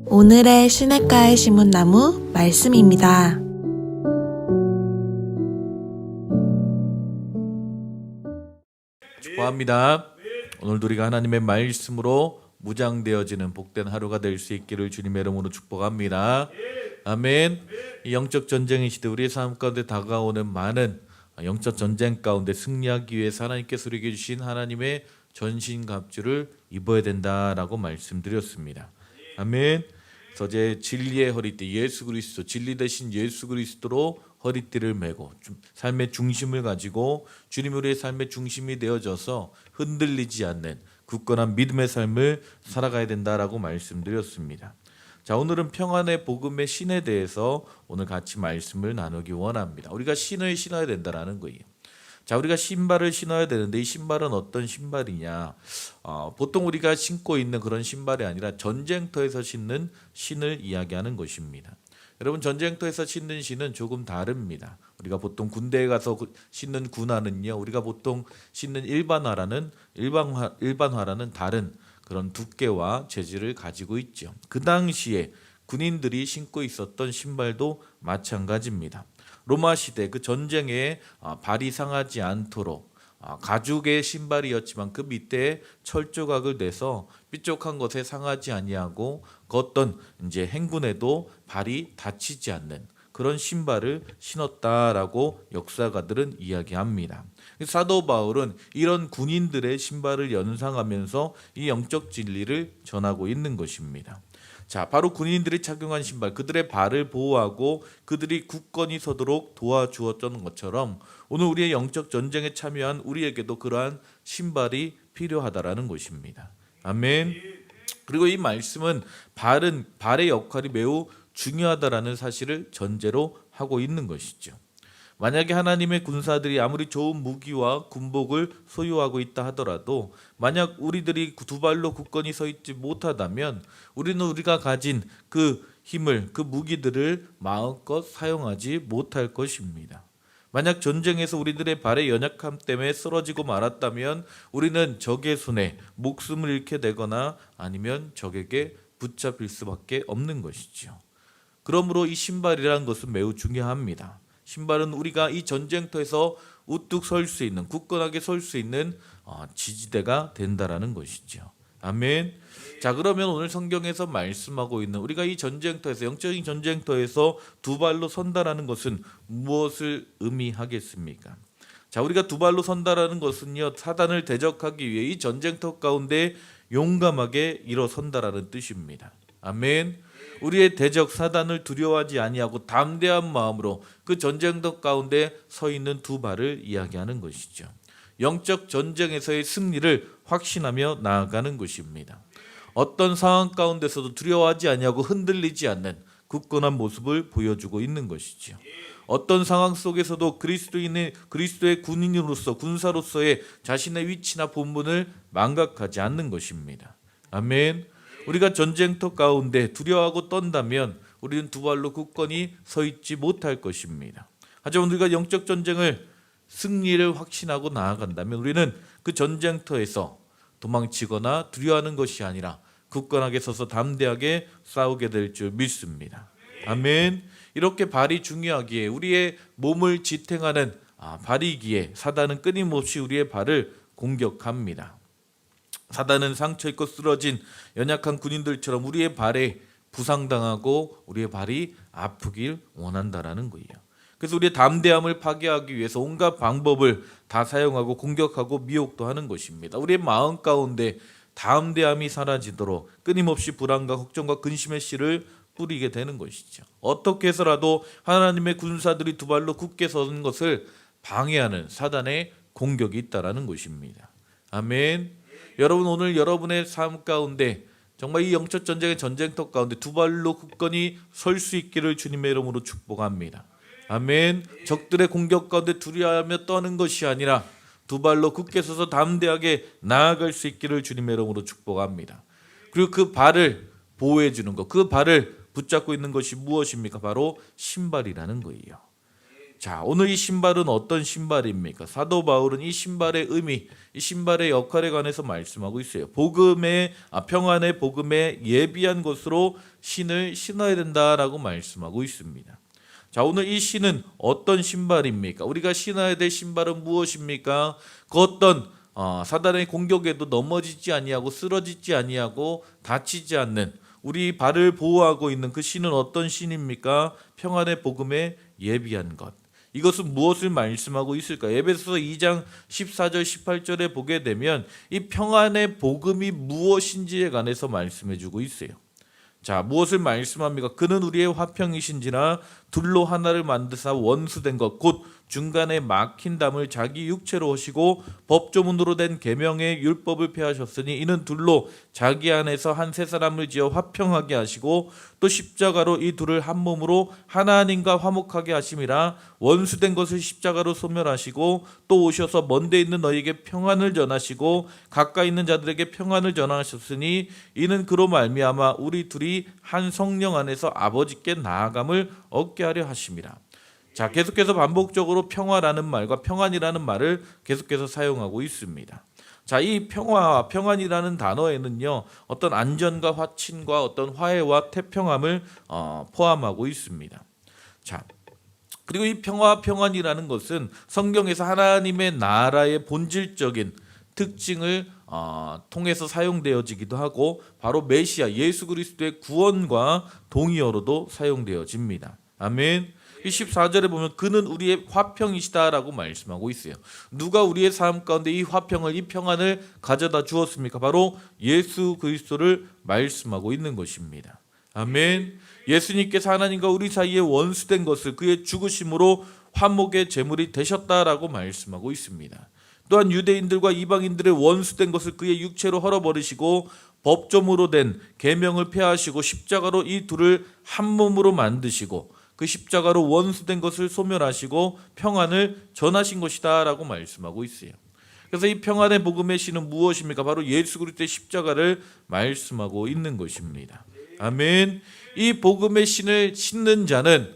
오늘의 시냇가의 시문나무 말씀입니다. 축복합니다. 오늘도 우리가 하나님의 말씀으로 무장되어지는 복된 하루가 될 수 있기를 주님의 이름으로 축복합니다. 아멘. 이 영적 전쟁의 시대 우리의 삶 가운데 다가오는 많은 영적 전쟁 가운데 승리하기 위해서 하나님께서 우리에게 주신 하나님의 전신갑주를 입어야 된다라고 말씀드렸습니다. 아멘. 그래서 제 진리의 허리띠 예수 그리스도, 진리 대신 예수 그리스도로 허리띠를 메고 삶의 중심을 가지고 주님 우리의 삶의 중심이 되어져서 흔들리지 않는 굳건한 믿음의 삶을 살아가야 된다라고 말씀드렸습니다. 자, 오늘은 평안의 복음의 신에 대해서 오늘 같이 말씀을 나누기 원합니다. 우리가 신을 신어야 된다라는 거예요. 자, 우리가 신발을 신어야 되는데 이 신발은 어떤 신발이냐? 보통 우리가 신고 있는 그런 신발이 아니라 전쟁터에서 신는 신을 이야기하는 것입니다. 여러분, 전쟁터에서 신는 신은 조금 다릅니다. 우리가 보통 군대에 가서 신는 군화는요, 우리가 보통 신는 일반화라는 다른 그런 두께와 재질을 가지고 있죠. 그 당시에 군인들이 신고 있었던 신발도 마찬가지입니다. 로마 시대 그 전쟁에 발이 상하지 않도록 가죽의 신발이었지만 그 밑에 철조각을 내서 삐쪽한 것에 상하지 아니하고 그 어떤 이제 행군에도 발이 다치지 않는 그런 신발을 신었다라고 역사가들은 이야기합니다. 사도 바울은 이런 군인들의 신발을 연상하면서 이 영적 진리를 전하고 있는 것입니다. 자, 바로 군인들이 착용한 신발, 그들의 발을 보호하고 그들이 굳건히 서도록 도와주었던 것처럼 오늘 우리의 영적 전쟁에 참여한 우리에게도 그러한 신발이 필요하다라는 것입니다. 아멘. 그리고 이 말씀은 발의 역할이 매우 중요하다라는 사실을 전제로 하고 있는 것이죠. 만약에 하나님의 군사들이 아무리 좋은 무기와 군복을 소유하고 있다 하더라도 만약 우리들이 두 발로 굳건히 서 있지 못하다면 우리는 우리가 가진 그 힘을, 그 무기들을 마음껏 사용하지 못할 것입니다. 만약 전쟁에서 우리들의 발의 연약함 때문에 쓰러지고 말았다면 우리는 적의 손에 목숨을 잃게 되거나 아니면 적에게 붙잡힐 수밖에 없는 것이죠. 그러므로 이 신발이라는 것은 매우 중요합니다. 신발은 우리가 이 전쟁터에서 우뚝 설 수 있는, 굳건하게 설 수 있는 지지대가 된다라는 것이죠. 아멘. 자, 그러면 오늘 성경에서 말씀하고 있는 우리가 이 전쟁터에서, 영적인 전쟁터에서 두 발로 선다라는 것은 무엇을 의미하겠습니까? 자, 우리가 두 발로 선다라는 것은요, 사단을 대적하기 위해 이 전쟁터 가운데 용감하게 일어선다라는 뜻입니다. 아멘. 우리의 대적 사단을 두려워하지 아니하고 담대한 마음으로 그 전쟁터 가운데 서 있는 두 발을 이야기하는 것이죠. 영적 전쟁에서의 승리를 확신하며 나아가는 것입니다. 어떤 상황 가운데서도 두려워하지 아니하고 흔들리지 않는 굳건한 모습을 보여주고 있는 것이죠. 어떤 상황 속에서도 그리스도의 군인으로서 군사로서의 자신의 위치나 본분을 망각하지 않는 것입니다. 아멘. 우리가 전쟁터 가운데 두려워하고 떤다면 우리는 두 발로 굳건히 서 있지 못할 것입니다. 하지만 우리가 영적 전쟁을 승리를 확신하고 나아간다면 우리는 그 전쟁터에서 도망치거나 두려워하는 것이 아니라 굳건하게 서서 담대하게 싸우게 될 줄 믿습니다. 아멘. 이렇게 발이 중요하기에 우리의 몸을 지탱하는 발이기에 사단은 끊임없이 우리의 발을 공격합니다. 사단은 상처 입고 쓰러진 연약한 군인들처럼 우리의 발에 부상당하고 우리의 발이 아프길 원한다라는 거예요. 그래서 우리의 담대함을 파괴하기 위해서 온갖 방법을 다 사용하고 공격하고 미혹도 하는 것입니다. 우리의 마음 가운데 담대함이 사라지도록 끊임없이 불안과 걱정과 근심의 씨를 뿌리게 되는 것이죠. 어떻게 해서라도 하나님의 군사들이 두 발로 굳게 서는 것을 방해하는 사단의 공격이 있다라는 것입니다. 아멘. 여러분, 오늘 여러분의 삶 가운데 정말 이 영적 전쟁의 전쟁터 가운데 두 발로 굳건히 설 수 있기를 주님의 이름으로 축복합니다. 아멘. 적들의 공격 가운데 두려워하며 떠는 것이 아니라 두 발로 굳게 서서 담대하게 나아갈 수 있기를 주님의 이름으로 축복합니다. 그리고 그 발을 보호해 주는 것, 그 발을 붙잡고 있는 것이 무엇입니까? 바로 신발이라는 거예요. 자, 오늘 이 신발은 어떤 신발입니까? 사도 바울은 이 신발의 의미, 이 신발의 역할에 관해서 말씀하고 있어요. 평안의 복음에 예비한 것으로 신을 신어야 된다라고 말씀하고 있습니다. 자, 오늘 이 신은 어떤 신발입니까? 우리가 신어야 될 신발은 무엇입니까? 그 어떤 사단의 공격에도 넘어지지 아니하고 쓰러지지 아니하고 다치지 않는 우리 발을 보호하고 있는 그 신은 어떤 신입니까? 평안의 복음에 예비한 것. 이것은 무엇을 말씀하고 있을까? 에베소서 2장 14절 18절에 보게 되면 이 평안의 복음이 무엇인지에 관해서 말씀해 주고 있어요. 자, 무엇을 말씀합니까? 그는 우리의 화평이신지라 둘로 하나를 만드사 원수된 것 곧 중간에 막힌 담을 자기 육체로 하시고 법조문으로 된 계명의 율법을 폐하셨으니 이는 둘로 자기 안에서 한 세 사람을 지어 화평하게 하시고 또 십자가로 이 둘을 한 몸으로 하나님과 화목하게 하심이라. 원수된 것을 십자가로 소멸하시고 또 오셔서 먼데 있는 너희에게 평안을 전하시고 가까이 있는 자들에게 평안을 전하셨으니 이는 그로 말미암아 우리 둘이 한 성령 안에서 아버지께 나아감을 얻게 하려 하심이라. 자, 계속해서 반복적으로 평화라는 말과 평안이라는 말을 계속해서 사용하고 있습니다. 자, 이 평화와 평안이라는 단어에는요, 어떤 안전과 화친과 어떤 화해와 태평함을 포함하고 있습니다. 자, 그리고 이 평화와 평안이라는 것은 성경에서 하나님의 나라의 본질적인 특징을 통해서 사용되어지기도 하고 바로 메시아 예수 그리스도의 구원과 동의어로도 사용되어집니다. 아멘. 14절에 보면 그는 우리의 화평이시다라고 말씀하고 있어요. 누가 우리의 삶 가운데 이 화평을, 이 평안을 가져다 주었습니까? 바로 예수 그리스도를 말씀하고 있는 것입니다. 아멘. 예수님께서 하나님과 우리 사이에 원수된 것을 그의 죽으심으로 화목의 제물이 되셨다라고 말씀하고 있습니다. 또한 유대인들과 이방인들의 원수된 것을 그의 육체로 헐어버리시고 법조문으로 된 계명을 폐하시고 십자가로 이 둘을 한 몸으로 만드시고 그 십자가로 원수된 것을 소멸하시고 평안을 전하신 것이다 라고 말씀하고 있어요. 그래서 이 평안의 복음의 신은 무엇입니까? 바로 예수 그리스도의 십자가를 말씀하고 있는 것입니다. 아멘. 이 복음의 신을 신는 자는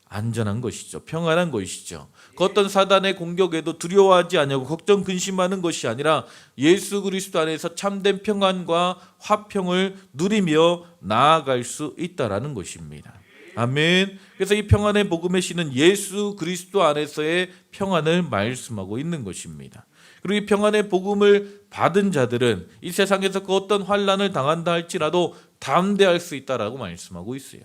안전한 것이죠. 평안한 것이죠. 그 어떤 사단의 공격에도 두려워하지 아니하고 걱정 근심하는 것이 아니라 예수 그리스도 안에서 참된 평안과 화평을 누리며 나아갈 수 있다라는 것입니다. 아멘. 그래서 이 평안의 복음의 신은 예수 그리스도 안에서의 평안을 말씀하고 있는 것입니다. 그리고 이 평안의 복음을 받은 자들은 이 세상에서 그 어떤 환난을 당한다 할지라도 담대할 수 있다라고 말씀하고 있어요.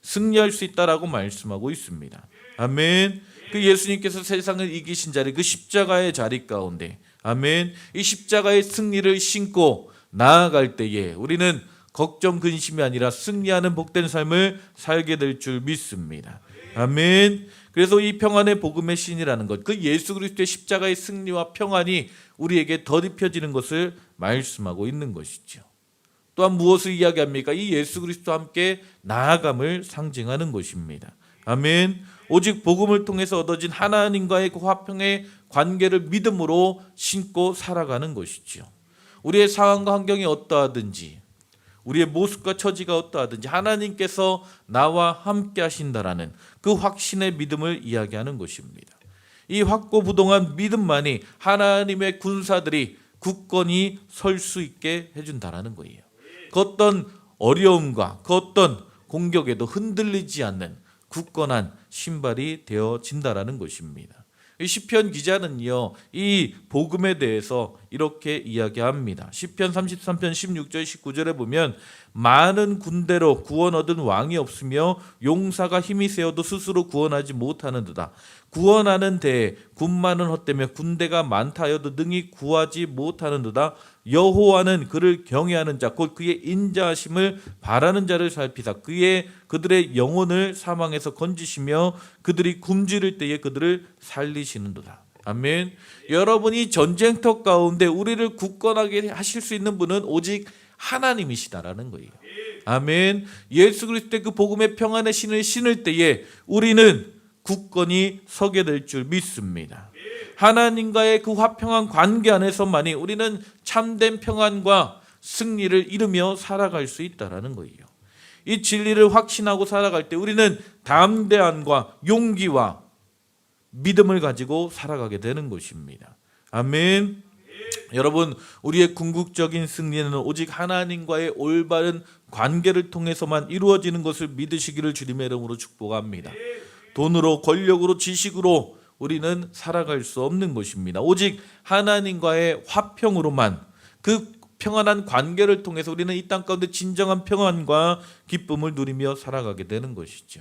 승리할 수 있다라고 말씀하고 있습니다. 아멘. 그 예수님께서 세상을 이기신 자리, 그 십자가의 자리 가운데, 아멘, 이 십자가의 승리를 신고 나아갈 때에 우리는 걱정 근심이 아니라 승리하는 복된 삶을 살게 될 줄 믿습니다. 아멘. 그래서 이 평안의 복음의 신이라는 것, 그 예수 그리스도의 십자가의 승리와 평안이 우리에게 덧입혀지는 것을 말씀하고 있는 것이죠. 또한 무엇을 이야기합니까? 이 예수 그리스도와 함께 나아감을 상징하는 것입니다. 아멘. 오직 복음을 통해서 얻어진 하나님과의 그 화평의 관계를 믿음으로 신고 살아가는 것이죠. 우리의 상황과 환경이 어떠하든지 우리의 모습과 처지가 어떠하든지 하나님께서 나와 함께 하신다라는 그 확신의 믿음을 이야기하는 것입니다. 이 확고부동한 믿음만이 하나님의 군사들이 굳건히 설 수 있게 해준다라는 거예요. 그 어떤 어려움과 그 어떤 공격에도 흔들리지 않는 굳건한 신발이 되어진다라는 것입니다. 시편 기자는요, 이 복음에 대해서 이렇게 이야기합니다. 시편 33편 16절 19절에 보면 많은 군대로 구원 얻은 왕이 없으며 용사가 힘이 세어도 스스로 구원하지 못하는도다. 구원하는 데에 군마는 헛되며 군대가 많다 하여도 능히 구하지 못하는도다. 여호와는 그를 경외하는 자 곧 그의 인자하심을 바라는 자를 살피사 그들의 영혼을 사망에서 건지시며 그들이 굶주릴 때에 그들을 살리시는도다. 아멘. 여러분이 전쟁터 가운데 우리를 굳건하게 하실 수 있는 분은 오직 하나님이시다라는 거예요. 아멘. 예수 그리스도의 그 복음의 평안의 신을 신을 때에 우리는 굳건히 서게 될 줄 믿습니다. 하나님과의 그 화평한 관계 안에서만이 우리는 참된 평안과 승리를 이루며 살아갈 수 있다라는 거예요. 이 진리를 확신하고 살아갈 때 우리는 담대함과 용기와 믿음을 가지고 살아가게 되는 것입니다. 아멘. 여러분, 우리의 궁극적인 승리는 오직 하나님과의 올바른 관계를 통해서만 이루어지는 것을 믿으시기를 주님의 이름으로 축복합니다. 돈으로, 권력으로, 지식으로 우리는 살아갈 수 없는 것입니다. 오직 하나님과의 화평으로만, 그 평안한 관계를 통해서 우리는 이 땅 가운데 진정한 평안과 기쁨을 누리며 살아가게 되는 것이죠.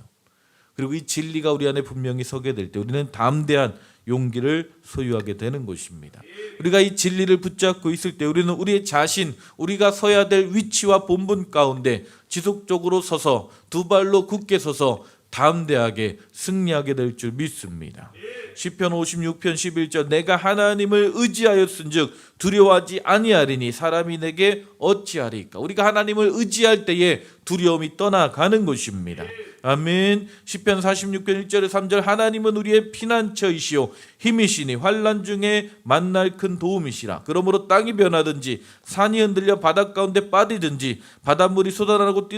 그리고 이 진리가 우리 안에 분명히 서게 될 때 우리는 담대한 용기를 소유하게 되는 것입니다. 우리가 이 진리를 붙잡고 있을 때 우리는 우리의 자신, 우리가 서야 될 위치와 본분 가운데 지속적으로 서서 두 발로 굳게 서서 담대하게 승리하게 될 줄 믿습니다. 시편 56편 11절 내가 하나님을 의지하였은즉 두려워하지 아니하리니 사람이 내게 어찌하리까. 우리가 하나님을 의지할 때에 두려움이 떠나가는 것입니다. 아멘. 시편 46편 1절에 3절 하나님은 우리의 피난처이시오 힘이시니 환난 중에 만날 큰 도움이시라. 그러므로 땅이 변하든지 산이 흔들려 바닷 가운데 빠지든지 바닷물이 쏟아나고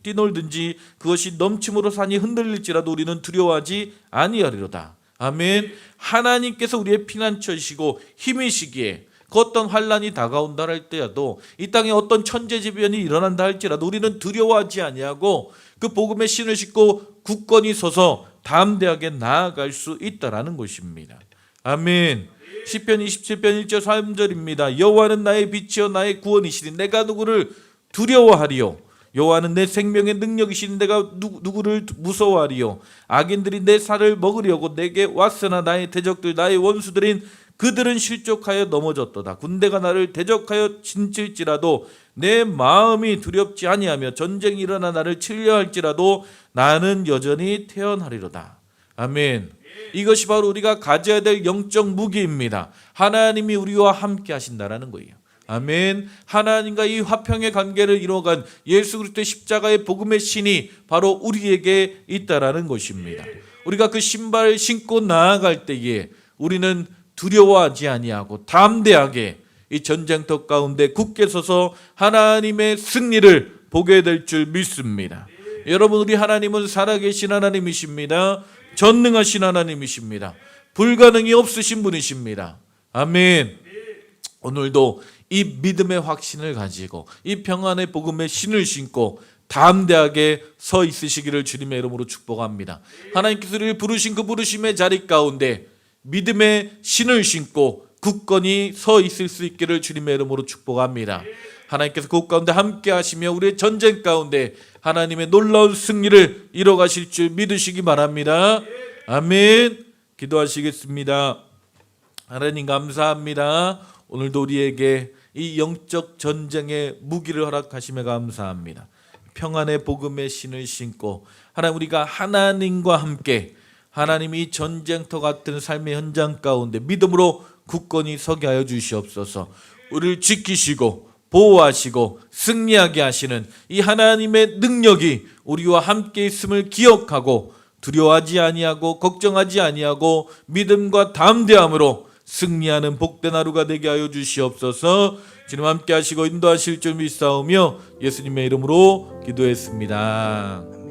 뛰놀든지 그것이 넘침으로 산이 흔들릴지라도 우리는 두려워하지 아니하리로다. 아멘. 하나님께서 우리의 피난처이시고 힘이시기에 그 어떤 환난이 다가온다 할 때라도 이 땅에 어떤 천재지변이 일어난다 할지라도 우리는 두려워하지 아니하고 그 복음의 신을 신고 굳건히 서서 담대하게 나아갈 수 있다라는 것입니다. 아멘. 시편 27편 1절 3절입니다. 여호와는 나의 빛이요 나의 구원이시니 내가 누구를 두려워하리요. 여호와는 내 생명의 능력이시니 내가 누구를 무서워하리요. 악인들이 내 살을 먹으려고 내게 왔으나 나의 대적들 나의 원수들인 그들은 실족하여 넘어졌도다. 군대가 나를 대적하여 진칠지라도 내 마음이 두렵지 아니하며 전쟁이 일어나 나를 치려 할지라도 나는 여전히 태어나리로다. 아멘. 이것이 바로 우리가 가져야 될 영적 무기입니다. 하나님이 우리와 함께 하신다라는 거예요. 아멘. 하나님과 이 화평의 관계를 이루어간 예수 그리스도의 십자가의 복음의 신이 바로 우리에게 있다라는 것입니다. 우리가 그 신발을 신고 나아갈 때에 우리는 두려워하지 아니하고 담대하게 이 전쟁터 가운데 굳게 서서 하나님의 승리를 보게 될 줄 믿습니다. 여러분, 우리 하나님은 살아계신 하나님이십니다. 전능하신 하나님이십니다. 불가능이 없으신 분이십니다. 아멘. 오늘도 이 믿음의 확신을 가지고 이 평안의 복음의 신을 신고 담대하게 서 있으시기를 주님의 이름으로 축복합니다. 하나님께서 우리를 부르신 그 부르심의 자리 가운데 믿음의 신을 신고 굳건히 서 있을 수 있기를 주님의 이름으로 축복합니다. 하나님께서 그 가운데 함께 하시며 우리의 전쟁 가운데 하나님의 놀라운 승리를 이뤄가실 줄 믿으시기 바랍니다. 아멘. 기도하시겠습니다. 하나님 감사합니다. 오늘도 우리에게 이 영적 전쟁의 무기를 허락하심에 감사합니다. 평안의 복음의 신을 신고 하나님 우리가 하나님과 함께 하나님이 전쟁터 같은 삶의 현장 가운데 믿음으로 굳건히 서게 하여 주시옵소서. 우리를 지키시고 보호하시고 승리하게 하시는 이 하나님의 능력이 우리와 함께 있음을 기억하고 두려워하지 아니하고 걱정하지 아니하고 믿음과 담대함으로 승리하는 복된 하루가 되게 하여 주시옵소서. 주님 함께 하시고 인도하실 줄 믿사오며 예수님의 이름으로 기도했습니다.